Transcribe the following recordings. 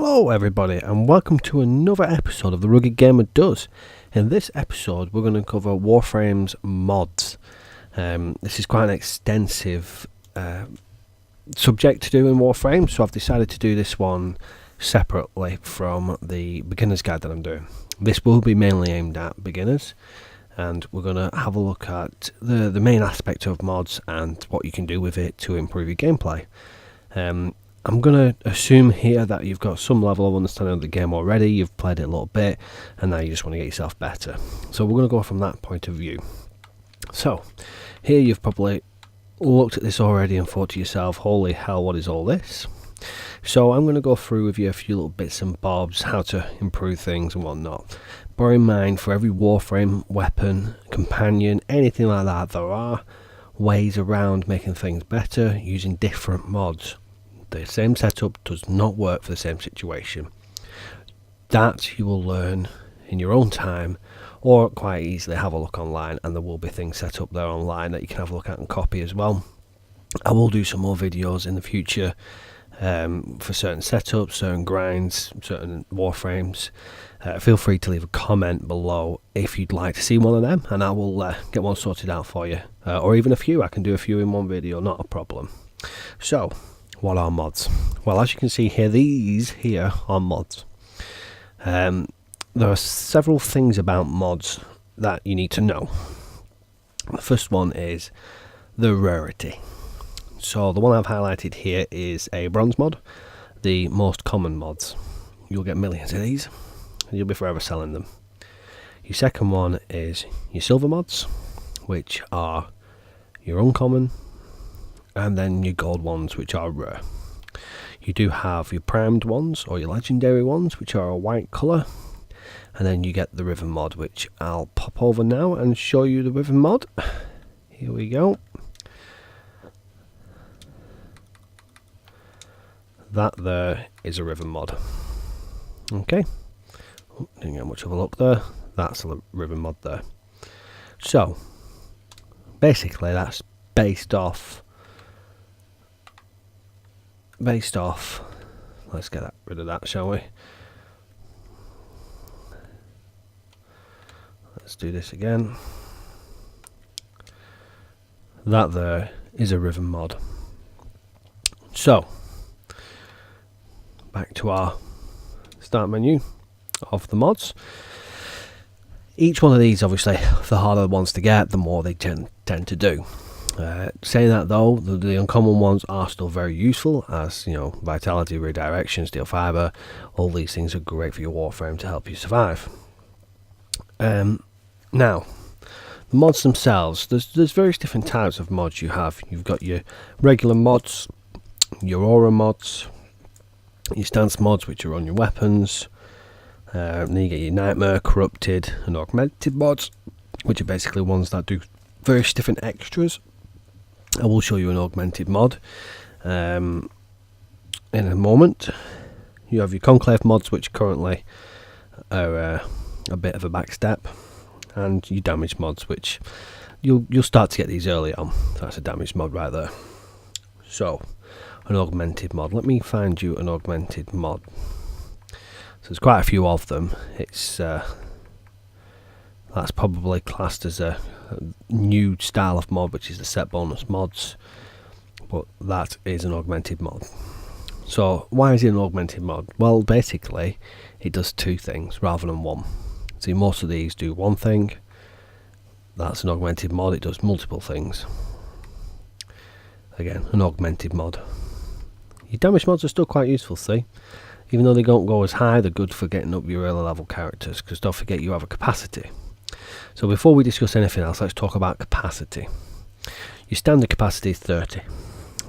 Hello everybody and welcome to another episode of The Rugged Gamer Does. In this episode we're going to cover Warframe's mods. This is quite an extensive subject to do in Warframe, so I've decided to do this one separately from the beginner's guide that I'm doing. This will be mainly aimed at beginners, and we're going to have a look at the main aspect of mods and what you can do with it to improve your gameplay. I'm going to assume here that you've got some level of understanding of the game already, you've played it a little bit, and now you just want to get yourself better. So we're going to go from that point of view. So, here you've probably looked at this already and thought to yourself, holy hell, what is all this? So I'm going to go through with you a few little bits and bobs, how to improve things and whatnot. Bear in mind, for every Warframe, weapon, companion, anything like that, there are ways around making things better using different mods. The same setup does not work for the same situation. That you will learn in your own time, or quite easily have a look online, and there will be things set up there online that you can have a look at and copy as well. I will do some more videos in the future for certain setups, certain grinds, certain Warframes. Feel free to leave a comment below if you'd like to see one of them, and I will get one sorted out for you, or even a few. I can do a few in one video, not a problem. So, what are mods? Well, as you can see here, these here are mods. There are several things about mods that you need to know. The first one is the rarity. So the one I've highlighted here is a bronze mod, the most common mods. You'll get millions of these and you'll be forever selling them. Your second one is your silver mods, which are your uncommon, and then your gold ones, which are rare. You do have your primed ones or your legendary ones, which are a white colour, and then you get the riven mod, which I'll pop over now and show you the riven mod. Here we go. That there is a riven mod. Okay, didn't get much of a look there. That's a riven mod there. So basically that's based off, let's get rid of that, shall we? Let's do this again. That there is a riven mod. So, back to our start menu of the mods. Each one of these, obviously, the harder the ones to get, the more they tend to do. Saying that though, the uncommon ones are still very useful, as you know, vitality, redirection, steel fiber, all these things are great for your Warframe to help you survive. Now, the mods themselves, there's various different types of mods you have. You've got your regular mods, your aura mods, your stance mods, which are on your weapons. Then you get your nightmare, corrupted, and augmented mods, which are basically ones that do various different extras. I will show you an augmented mod in a moment. You have your conclave mods, which currently are a bit of a backstep, and your damage mods, which you'll start to get these early on. That's a damage mod right there. So, an augmented mod. Let me find you an augmented mod. So there's quite a few of them. It's that's probably classed as a new style of mod, which is the set bonus mods, but that is an augmented mod. So why is it an augmented mod? Well, basically it does two things rather than one. See, most of these do one thing. That's an augmented mod. It does multiple things. Again, an augmented mod. Your damage mods are still quite useful, see? Even though they don't go as high, they're good for getting up your early level characters, because don't forget you have a capacity. So before we discuss anything else, let's talk about capacity. Your standard capacity is 30.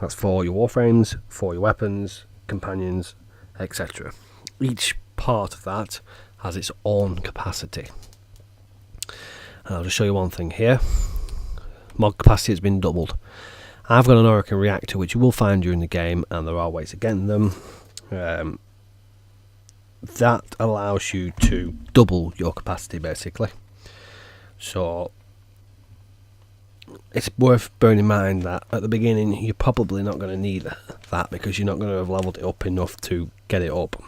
That's for your Warframes, for your weapons, companions, etc. Each part of that has its own capacity. And I'll just show you one thing here. Mod capacity has been doubled. I've got an Oracle reactor, which you will find during the game, and there are ways of getting them. That allows you to double your capacity, basically. So it's worth bearing in mind that at the beginning you're probably not going to need that, because you're not going to have leveled it up enough to get it up.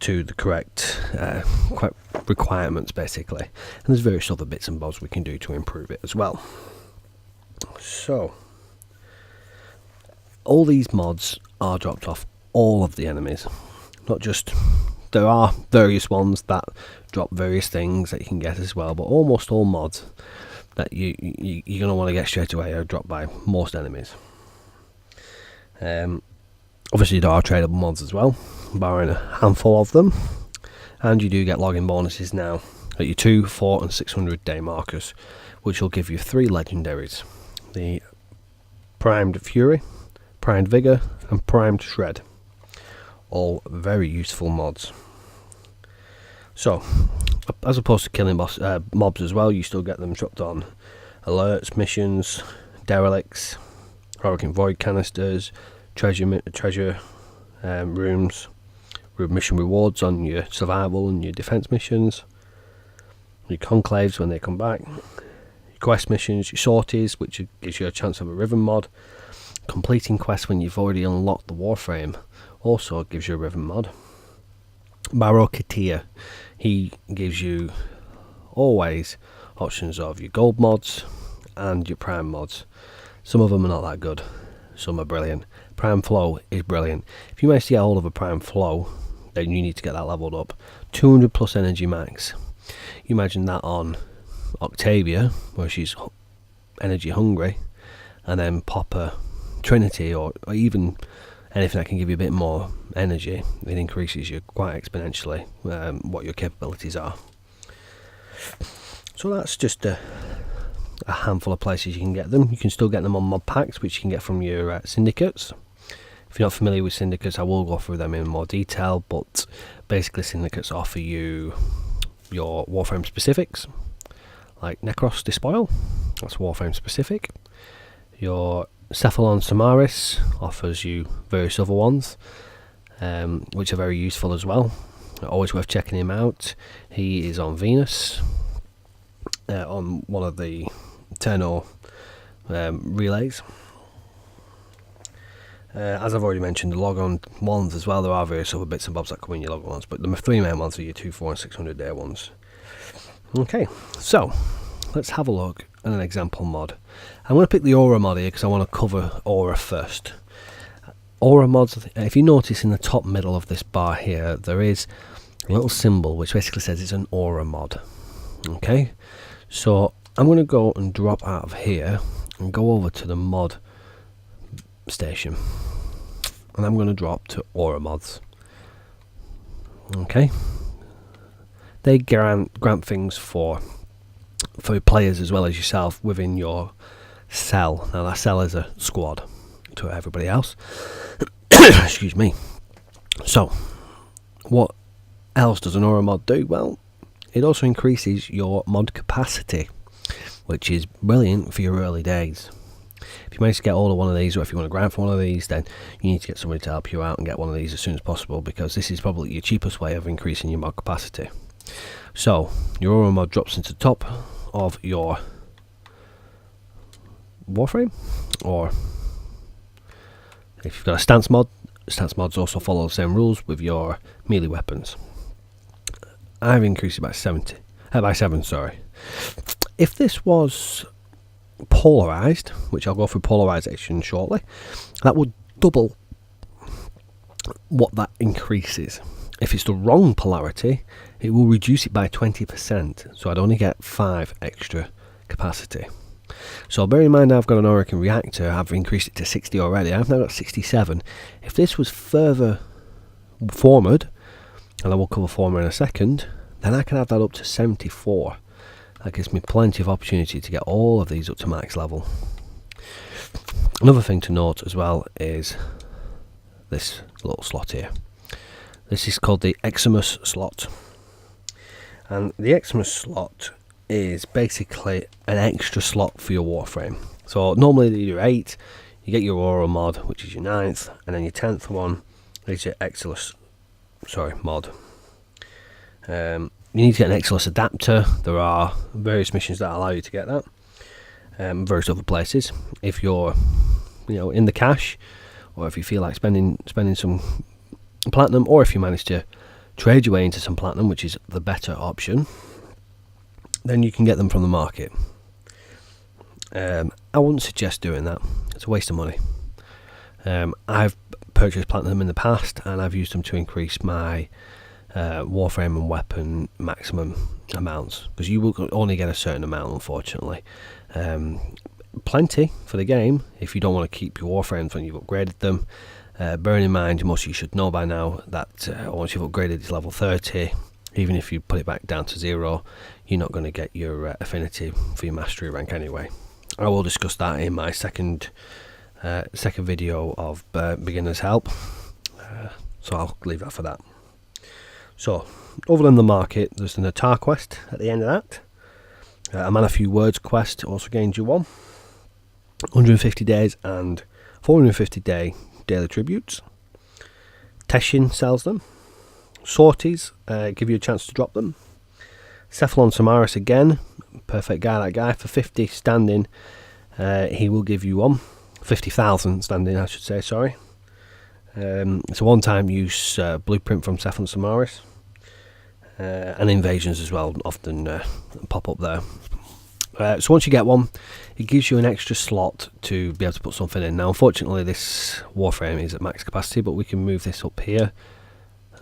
to the correct requirements, basically. And there's various other bits and bobs we can do to improve it as well. So all these mods are dropped off all of the enemies, not just, there are various ones that drop various things that you can get as well, but almost all mods that you're going to want to get straight away are dropped by most enemies. Obviously there are tradable mods as well, barring a handful of them, and you do get login bonuses now at your 2, 4 and 600 day markers, which will give you 3 legendaries: the Primed Fury, Primed Vigor and Primed Shred. All very useful mods. So as opposed to killing mobs as well, you still get them dropped on alerts, missions, derelicts, Hurricane Void canisters, treasure rooms, mission rewards on your survival and your defense missions, your conclaves when they come back, your quest missions, your sorties, which gives you a chance of a rhythm mod. Completing quests when you've already unlocked the Warframe also gives you a rhythm mod. Barokatia, he gives you always options of your gold mods and your prime mods. Some of them are not that good, some are brilliant. Prime Flow is brilliant. If you manage to get hold of a Prime Flow, then you need to get that leveled up. 200 plus energy max. You imagine that on Octavia, where she's energy hungry, and then pop a Trinity or even anything that can give you a bit more energy. It increases you quite exponentially what your capabilities are. So that's just a handful of places you can get them. You can still get them on mod packs, which you can get from your syndicates. If you're not familiar with syndicates, I will go through them in more detail, but basically syndicates offer you your Warframe specifics, like Necros Despoil, that's Warframe specific. Your Cephalon Samaris offers you various other ones, which are very useful as well. Always worth checking him out. He is on Venus, on one of the Terno relays. As I've already mentioned, the log-on ones as well, there are various other bits and bobs that come in your log-on ones, but the 3 main ones are your 2, 4 and 600 day ones. Okay, so let's have a look at an example mod. I'm going to pick the Aura mod here because I want to cover Aura first. Aura mods, if you notice in the top middle of this bar here, there is a little symbol which basically says it's an Aura mod. Okay, so I'm going to go and drop out of here and go over to the mod station, and I'm going to drop to Aura mods. Okay, they grant things for players as well as yourself within your cell. Now that cell is a squad to everybody else. Excuse me. So what else does an Aura mod do? Well, it also increases your mod capacity, which is brilliant for your early days. If you manage to get hold of one of these, or if you want to grind for one of these, then you need to get somebody to help you out and get one of these as soon as possible, because this is probably your cheapest way of increasing your mod capacity. So your Aura mod drops into the top of your Warframe, or if you've got a stance mod, stance mods also follow the same rules with your melee weapons. I've increased it by 7, sorry. If this was polarized, which I'll go through polarization shortly, that would double what that increases. If it's the wrong polarity, it will reduce it by 20%, so I'd only get 5 extra capacity. So bear in mind, I've got an Hurricane reactor, I've increased it to 60 already, I've now got 67. If this was further forward, and I will cover former in a second, then I can have that up to 74. That gives me plenty of opportunity to get all of these up to max level. Another thing to note as well is this little slot here. This is called the Eczema Slot, and the Eczema Slot is basically an extra slot for your Warframe. So normally you do 8, you get your Aura mod, which is your 9th, and then your 10th one is your mod. You need to get an Exilus adapter. There are various missions that allow you to get that, various other places. If you're, in the cash, or if you feel like spending some platinum, or if you manage to trade your way into some platinum, which is the better option, then you can get them from the market. I wouldn't suggest doing that. It's a waste of money. I've purchased platinum in the past, and I've used them to increase my Warframe and weapon maximum amounts, because you will only get a certain amount, unfortunately. Plenty for the game if you don't want to keep your Warframes when you've upgraded them. Bearing in mind, most of you should know by now that once you've upgraded it to level 30, even if you put it back down to 0, you're not going to get your affinity for your mastery rank anyway. I will discuss that in my second video of beginner's help, so I'll leave that for that. So, other than the market, there's an Atar quest at the end of that. A Man a Few Words quest also gains you 150 days and 450 day daily tributes. Teshin sells them. Sorties give you a chance to drop them. Cephalon Samaris again, perfect guy, that guy. For 50 standing, he will give you 50,000 standing, I should say, sorry. It's a one-time use blueprint from Cephalon Samaris. And invasions as well often pop up there. So once you get one, it gives you an extra slot to be able to put something in. Now unfortunately this Warframe is at max capacity, but we can move this up here.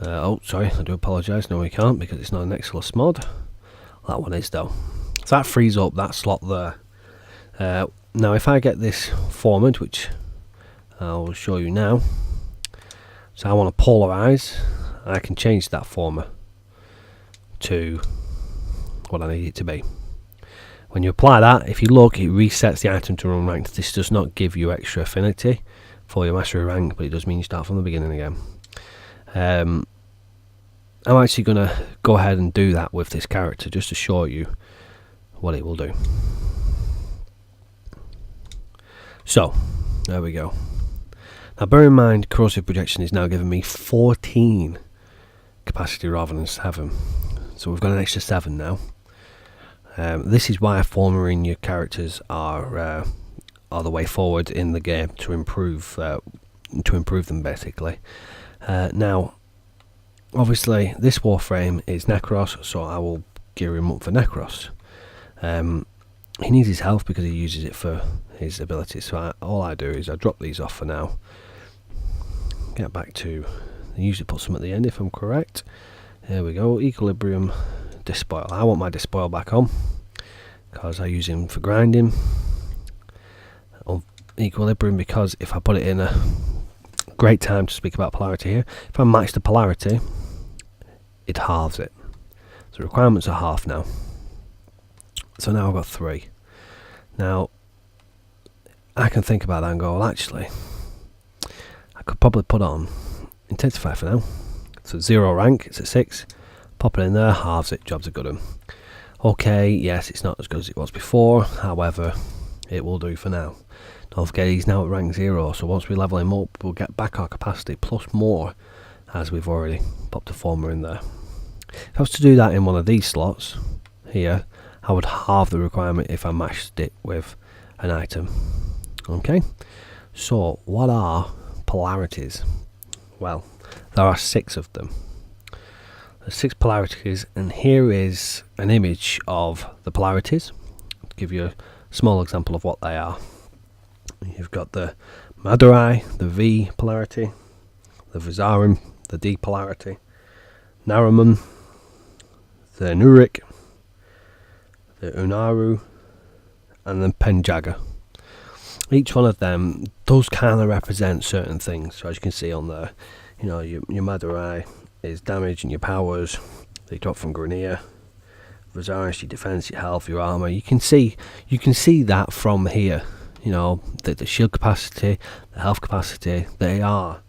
Oh sorry, I do apologise, no we can't, because it's not an Eczema mod. That one is though. So that frees up that slot there. Now if I get this formatted, which I will show you now, so I want to polarize, I can change that format to what I need it to be. When you apply that, if you look, it resets the item to run ranked. This does not give you extra affinity for your mastery rank, but it does mean you start from the beginning again. I'm actually going to go ahead and do that with this character just to show you what it will do. So, there we go. Now bear in mind, corrosive projection is now giving me 14 capacity rather than 7. So we've got an extra 7 now. This is why forming your characters are the way forward in the game to improve them basically. Now, obviously, this Warframe is Necros, so I will gear him up for Necros. He needs his health because he uses it for his abilities. So all I do is I drop these off for now. Get back to, I usually put some at the end if I'm correct. There we go. Equilibrium. Despoil. I want my despoil back on because I use him for grinding. Equilibrium, because if I put it in a great time to speak about polarity here, if I match the polarity, it halves it. So the requirements are half now. So now I've got 3. Now I can think about that and go, well actually I could probably put on Intensify for now. So 0 rank, it's at 6. Pop it in there, halves it, job's a good one. Okay, yes, it's not as good as it was before, however, it will do for now. Don't forget he's now at rank 0, so once we level him up, we'll get back our capacity plus more, as we've already popped a former in there. If I was to do that in one of these slots here, I would halve the requirement if I matched it with an item. Okay, so what are polarities? Well, there are 6 of them. There's 6 polarities, and here is an image of the polarities to give you a small example of what they are. You've got the Madurai, the V polarity, the Vizarim, the D polarity, Naramun, the Nurik, the Unaru, and then Penjaga. Each one of them does kind of represent certain things. So as you can see on there, you know, your Madurai is damage and your powers. They drop from Grenier. Vizaris, your defense, your health, your armor. You can see that from here. You know, the shield capacity, the health capacity, they are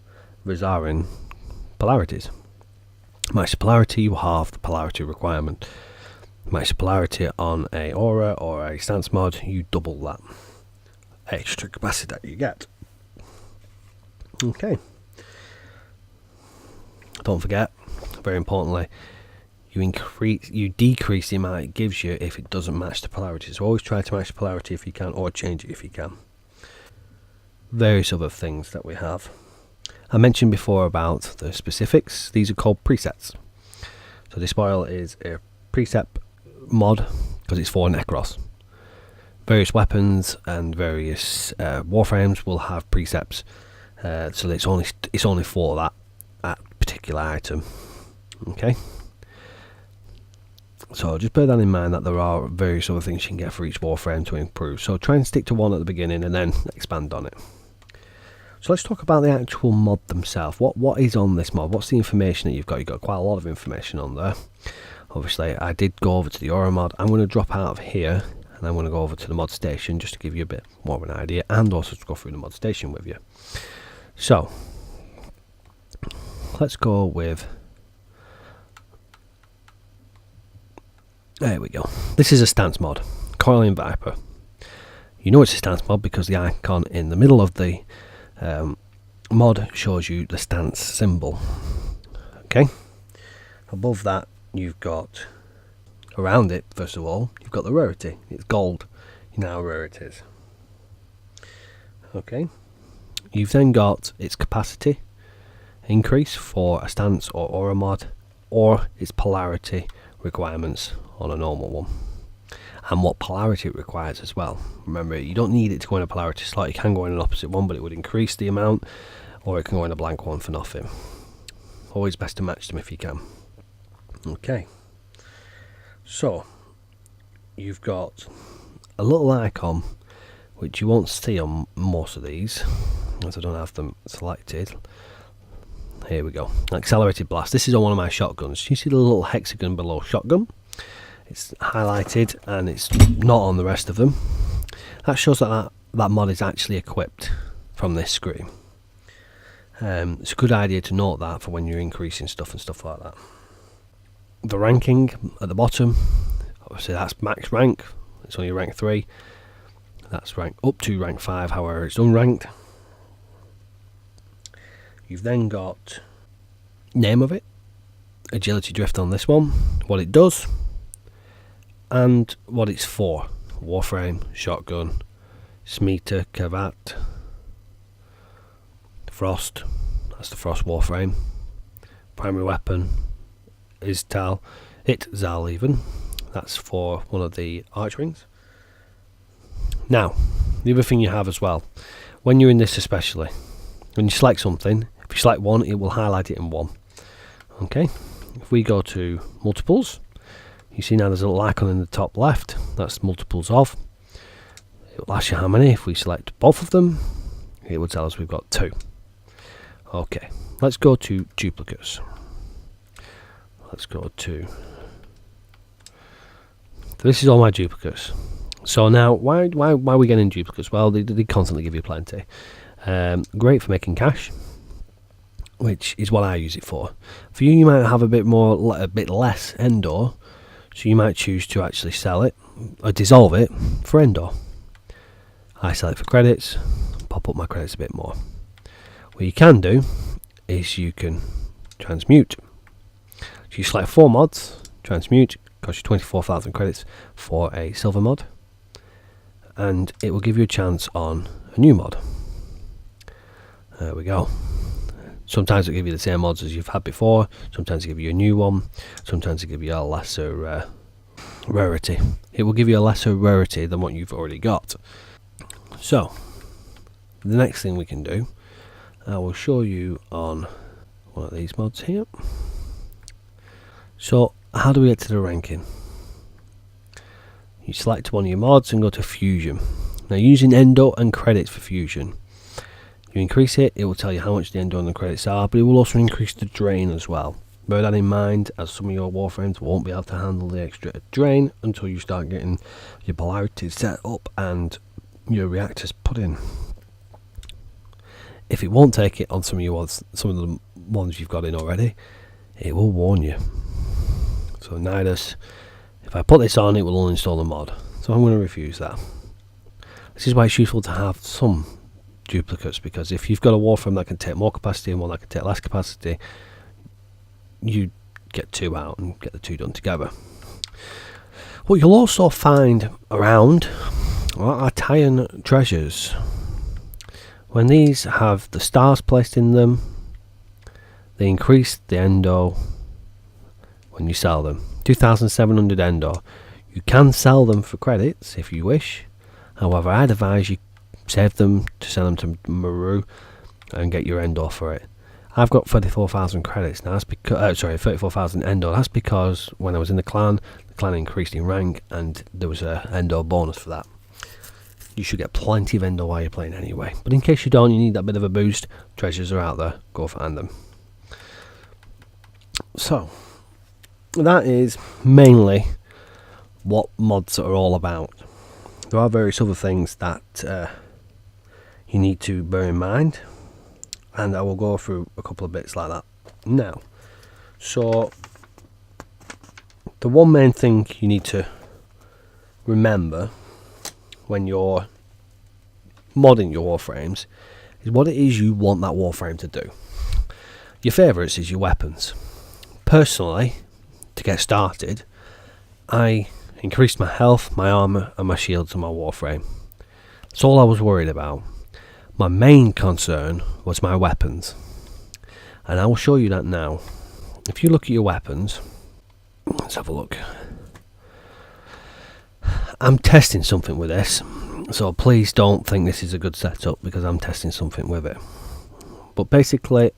Vizarin polarities. Match the polarity, you halve the polarity requirement. Match the polarity on a aura or a stance mod, you double that extra capacity that you get. Okay. Don't forget, very importantly, you decrease the amount it gives you if it doesn't match the polarity. So always try to match the polarity if you can, or change it if you can. Various other things that we have. I mentioned before about the specifics. These are called presets. So Despoil is a precept mod because it's for Necros. Various weapons and various Warframes will have precepts, so it's only for that particular item. Okay. So just bear that in mind, that there are various other things you can get for each Warframe to improve. So try and stick to one at the beginning and then expand on it. So let's talk about the actual mod themselves. What is on this mod? What's the information that you've got? You've got quite a lot of information on there. Obviously, I did go over to the Aura mod. I'm going to drop out of here and I'm going to go over to the mod station just to give you a bit more of an idea, and also to go through the mod station with you. So let's go with, there we go. This is a stance mod, Coiling Viper. You know it's a stance mod because the icon in the middle of the mod shows you the stance symbol. Okay. Above that, you've got, around it, first of all, you've got the rarity. It's gold. You know how rare it is. Okay. You've then got its capacity increase for a stance or aura mod, or its polarity requirements on a normal one, and what polarity it requires as well. Remember, you don't need it to go in a polarity slot. You can go in an opposite one, but it would increase the amount, or it can go in a blank one for nothing. Always best to match them if you can. Okay, so you've got a little icon which you won't see on most of these, as I don't have them selected. Here we go, accelerated blast. This is on one of my shotguns. You see the little hexagon below shotgun? It's highlighted and it's not on the rest of them. That shows that mod is actually equipped from this screen. It's a good idea to note that for when you're increasing stuff and stuff like that. The ranking at the bottom, obviously that's max rank. It's only rank 3. That's rank up to rank 5, however it's unranked. You've then got name of it, agility drift on this one, what it does, and what it's for. Warframe, shotgun, Smita, Kavat, Frost, that's the Frost Warframe. Primary weapon is Zal even, that's for one of the arch rings. Now, the other thing you have as well, when you're in this especially, when you select something, if you select one, it will highlight it in one. Okay, if we go to multiples, you see now there's a little icon in the top left, that's multiples of. It will ask you how many. If we select both of them, it will tell us we've got 2. Okay, let's go to duplicates. Let's go to, this is all my duplicates. So now, why are we getting duplicates? Well, they constantly give you plenty. Great for making cash, which is what I use it for. For you, you might have a bit less Endor, so you might choose to actually sell it or dissolve it for Endor. I sell it for credits, pop up my credits a bit more. What you can do is you can transmute. So you select 4 mods, transmute, costs you 24,000 credits for a silver mod, and it will give you a chance on a new mod. There we go. Sometimes it'll give you the same mods as you've had before, sometimes it'll give you a new one, sometimes it'll give you a lesser rarity. It will give you a lesser rarity than what you've already got. So, the next thing we can do, I will show you on one of these mods here. So, how do we get to the ranking? You select one of your mods and go to Fusion. Now, using Endo and credits for Fusion, you increase it, it will tell you how much the Endo and the credits are, but it will also increase the drain as well. Bear that in mind, as some of your Warframes won't be able to handle the extra drain until you start getting your polarities set up and your reactors put in. If it won't take it on some of the ones you've got in already, it will warn you. So Nidus, if I put this on, it will uninstall the mod. So I'm going to refuse that. This is why it's useful to have some duplicates, because if you've got a Warframe that can take more capacity and one that can take less capacity, you get 2 out and get the 2 done together. What you'll also find around are Titan treasures. When these have the stars placed in them, they increase the Endo, when you sell them. 2,700 Endor. You can sell them for credits if you wish. However, I'd advise you save them to send them to Maru and get your Endor for it. I've got 34,000 credits now. That's because 34,000 Endor. That's because when I was in the clan increased in rank, and there was a Endor bonus for that. You should get plenty of Endor while you're playing anyway. But in case you don't, you need that bit of a boost. Treasures are out there. Go find them. So that is mainly what mods are all about. There are various other things that you need to bear in mind, and I will go through a couple of bits like that now. So the one main thing you need to remember when you're modding your Warframes is what it is you want that Warframe to do. Your favourites is your weapons. Personally, to get started, I increased my health, my armour and my shields on my Warframe. That's all I was worried about. My main concern was my weapons, and I will show you that now. If you look at your weapons, let's have a look. I'm testing something with this, so please don't think this is a good setup because I'm testing something with it. But basically,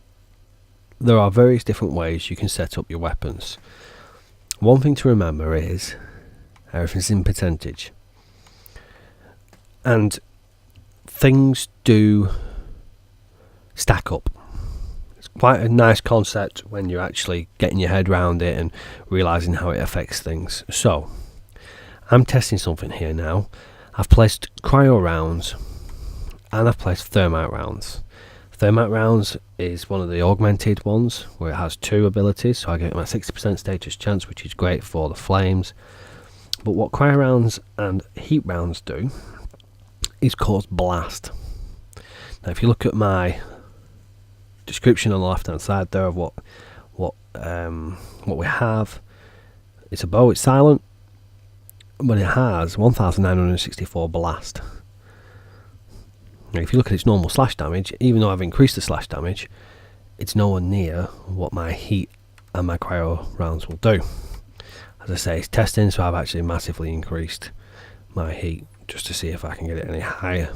there are various different ways you can set up your weapons. One thing to remember is everything's in percentage, and things do stack up. It's quite a nice concept when you're actually getting your head around it and realizing how it affects things. So I'm testing something here now. I've placed cryo rounds and I've placed thermite rounds. Thermite rounds is one of the augmented ones where it has 2 abilities, so I get my 60% status chance, which is great for the flames. But what cryo rounds and heat rounds do is cause blast. Now if you look at my description on the left hand side there of what we have, it's a bow, it's silent, but it has 1964 blast. Now if you look at its normal slash damage, even though I've increased the slash damage, it's nowhere near what my heat and my cryo rounds will do. As I say, it's testing, so I've actually massively increased my heat just to see if I can get it any higher.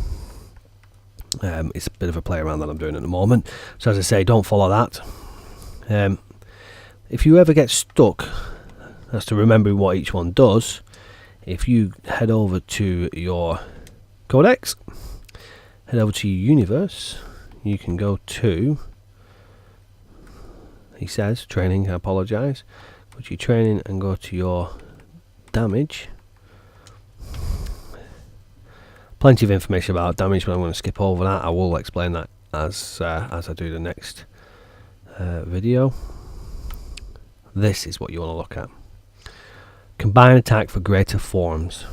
It's a bit of a play around that I'm doing at the moment, so as I say, don't follow that. If you ever get stuck as to remembering what each one does, if you head over to your codex, head over to your universe, you can go to, he says training, I apologise, go to your training and go to your damage. Plenty of information about damage, but I'm going to skip over that. I will explain that as I do the next video. This is what you want to look at. Combine attack for greater forms.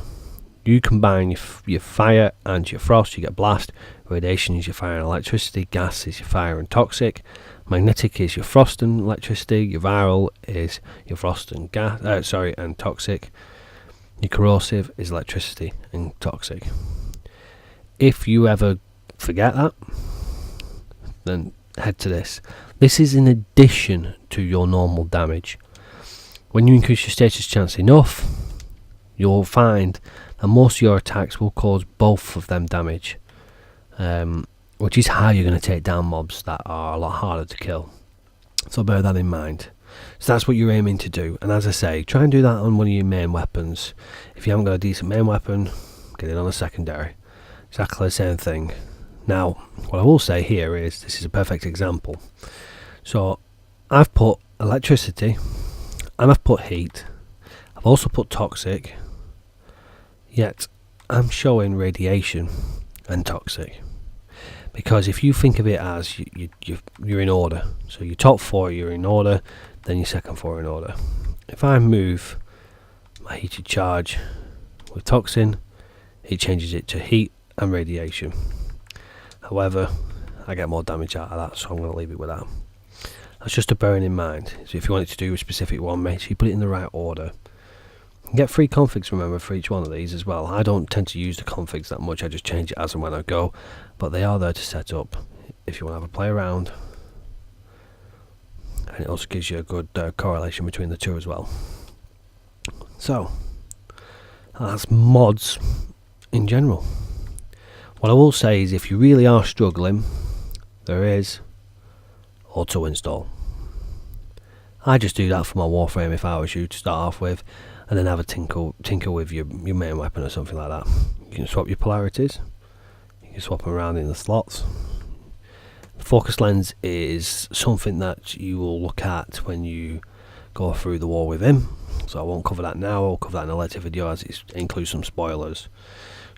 You combine your fire and your frost, you get blast. Radiation is your fire and electricity. Gas is your fire and toxic. Magnetic is your frost and electricity. Your viral is your frost and gas. And toxic. Your corrosive is electricity and toxic. If you ever forget that, then head to this. This is in addition to your normal damage. When you increase your status chance enough, you'll find that most of your attacks will cause both of them damage, which is how you're going to take down mobs that are a lot harder to kill. So bear that in mind. So that's what you're aiming to do, and as I say, try and do that on one of your main weapons. If you haven't got a decent main weapon, get it on a secondary. Exactly the same thing. Now, what I will say here is this is a perfect example. So I've put electricity and I've put heat. I've also put toxic, yet I'm showing radiation and toxic. Because if you think of it as you're in order, so your top 4 you're in order, then your second 4 in order. If I move my heated charge with toxin, it changes it to heat and radiation. However, I get more damage out of that, so I'm going to leave it with that. That's just a bearing in mind. So if you want it to do a specific one, make sure you put it in the right order. You get free configs, remember, for each one of these as well. I don't tend to use the configs that much, I just change it as and when I go, but they are there to set up if you want to have a play around. and it also gives you a good correlation between the two as well. So that's mods in general. What I will say is, if you really are struggling, there is auto install. I just do that for my Warframe if I was you, to start off with, and then have a tinker with your main weapon or something like that. You can swap your polarities, you can swap them around in the slots. Focus lens is something that you will look at when you go through the war with him, so I won't cover that now. I'll cover that in a later video, as it includes some spoilers.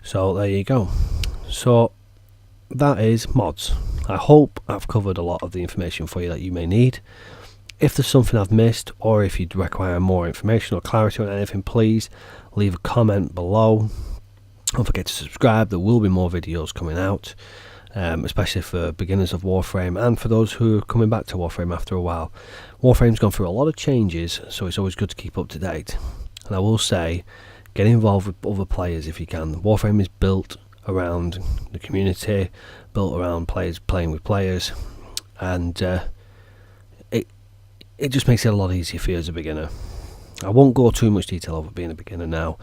So there you go. So that is mods. I hope I've covered a lot of the information for you that you may need. If there's something I've missed, or if you'd require more information or clarity on anything, please leave a comment below. Don't forget to subscribe. There will be more videos coming out, especially for beginners of Warframe and for those who are coming back to Warframe after a while. Warframe's gone through a lot of changes, so it's always good to keep up to date. And I will say, get involved with other players if you can. Warframe is built around the community, built around players playing with players, and it just makes it a lot easier for you as a beginner. I won't go too much detail over being a beginner now,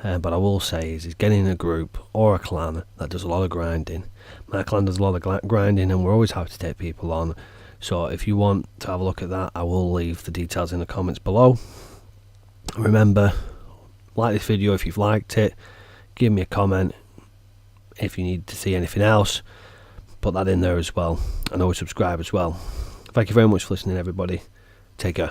but I will say is getting in a group or a clan that does a lot of grinding. My clan does a lot of grinding, and we're always happy to take people on. So if you want to have a look at that, I will leave the details in the comments below. Remember, like this video if you've liked it, give me a comment. If you need to see anything else, put that in there as well, and always subscribe as well. Thank you very much for listening, everybody. Take care.